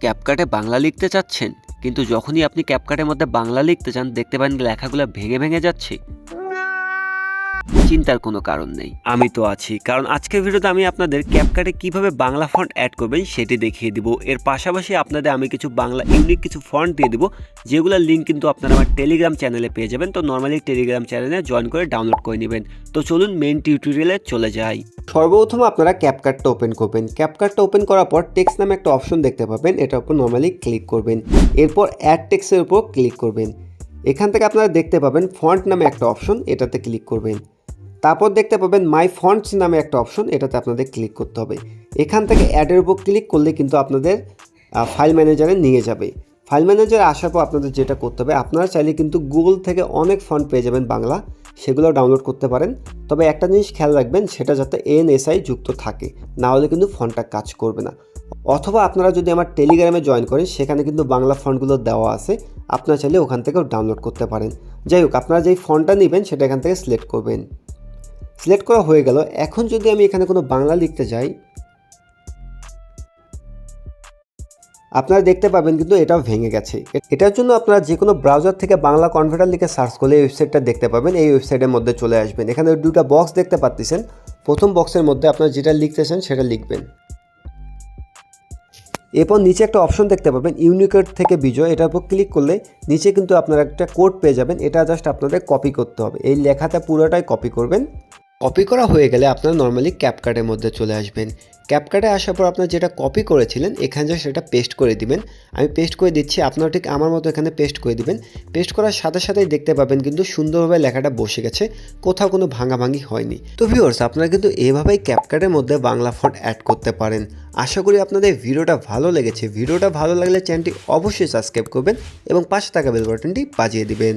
ক্যাপকাটে বাংলা লিখতে চাচ্ছেন, কিন্তু যখনই আপনি ক্যাপকাটের মধ্যে বাংলা লিখতে চান দেখতে পান লেখাগুলো ভেঙে ভেঙে যাচ্ছে। চিন্তার কোনো কারণ নেই, আমি তো আছি। কারণ আজকের ভিডিওতে আমি আপনাদের ক্যাপকাটে কিভাবে বাংলা ফন্ট অ্যাড করবেন সেটি দেখিয়ে দিব। এর পাশাপাশি আপনাদের আমি কিছু বাংলা ইউনিক কিছু ফন্ট দিয়ে দিব, যেগুলোর লিঙ্ক কিন্তু আপনারা আমার টেলিগ্রাম চ্যানেলে পেয়ে যাবেন। তো নর্মালি টেলিগ্রাম চ্যানেলে জয়েন করে ডাউনলোড করে নেবেন। তো চলুন মেইন টিউটোরিয়ালে চলে যাই। সর্বপ্রথম আপনারা ক্যাপকাটটা ওপেন করবেন। ক্যাপকাটটা ওপেন করার পর টেক্সট নামে একটা অপশন দেখতে পাবেন, এটার উপর নর্মালি ক্লিক করবেন। এরপর অ্যাড টেক্সটের উপর ক্লিক করবেন। এখান থেকে আপনারা দেখতে পাবেন ফন্ট নামে একটা অপশন, এটাতে ক্লিক করবেন। তারপর দেখতে পাবেন মাই ফন্টস নামে একটা অপশন, এটাতে আপনাদের ক্লিক করতে হবে। এখান থেকে অ্যাডের উপর ক্লিক করলে কিন্তু আপনাদের ফাইল ম্যানেজারে নিয়ে যাবে। ফাইল ম্যানেজারে আসার পর আপনাদের যেটা করতে হবে, আপনারা চাইলে কিন্তু গুগল থেকে অনেক ফন্ট পেয়ে যাবেন বাংলা, সেগুলো ডাউনলোড করতে পারেন। তবে একটা জিনিস খেয়াল রাখবেন, সেটা যাতে NSI যুক্ত থাকে, না হলে কিন্তু ফন্টটা কাজ করবে না। অথবা আপনারা যদি আমার টেলিগ্রামে জয়েন করেন, সেখানে কিন্তু বাংলা ফন্টগুলো দেওয়া আছে, আপনারা চাইলে ওখান থেকেও ডাউনলোড করতে পারেন। যাই হোক, আপনারা যেই ফন্টটা নেবেন সেটা এখান থেকে সিলেক্ট করবেন। সিলেক্ট করা হয়ে গেল। এখন যদি আমি এখানে কোনো বাংলা লিখতে যাই, আপনারা দেখতে পাবেন কিন্তু এটাও ভেঙে গেছে। এটার জন্য আপনারা যে কোনো ব্রাউজার থেকে বাংলা কনভার্টার লিখে সার্চ করলে এই ওয়েবসাইটটা দেখতে পাবেন। এই ওয়েবসাইটের মধ্যে চলে আসবেন। এখানে দুটো বক্স দেখতে পাচ্ছেন। প্রথম বক্সের মধ্যে আপনারা যেটা লিখতেছেন সেটা লিখবেন। এরপর নিচে একটা অপশন দেখতে পাবেন ইউনিকোড থেকে বিজয়, এটার উপর ক্লিক করলে নিচে কিন্তু আপনারা একটা কোড পেয়ে যাবেন। এটা জাস্ট আপনাদের কপি করতে হবে। এই লেখাটা পুরোটাই কপি করবেন। কপি করা হয়ে গেলে আপনারা নর্মালি ক্যাপকাটের মধ্যে চলে আসবেন। ক্যাপকাটে আসার পর আপনারা যেটা কপি করেছিলেন এখানে জাস্ট সেটা পেস্ট করে দিবেন। আমি পেস্ট করে দিচ্ছি, আপনারা ঠিক আমার মতো এখানে পেস্ট করে দিবেন। পেস্ট করার সাথে সাথেই দেখতে পাবেন কিন্তু সুন্দরভাবে লেখাটা বসে গেছে, কোথাও কোনো ভাঙাভাঙি হয়নি। তো ভিউয়ার্স, আপনারা কিন্তু এভাবেই ক্যাপকাটের মধ্যে বাংলা ফন্ট অ্যাড করতে পারেন। আশা করি আপনাদের ভিডিওটা ভালো লেগেছে। ভিডিওটা ভালো লাগলে চ্যানেলটি অবশ্যই সাবস্ক্রাইব করবেন এবং পাশে থাকা বেল বাটনটি বাজিয়ে দিবেন।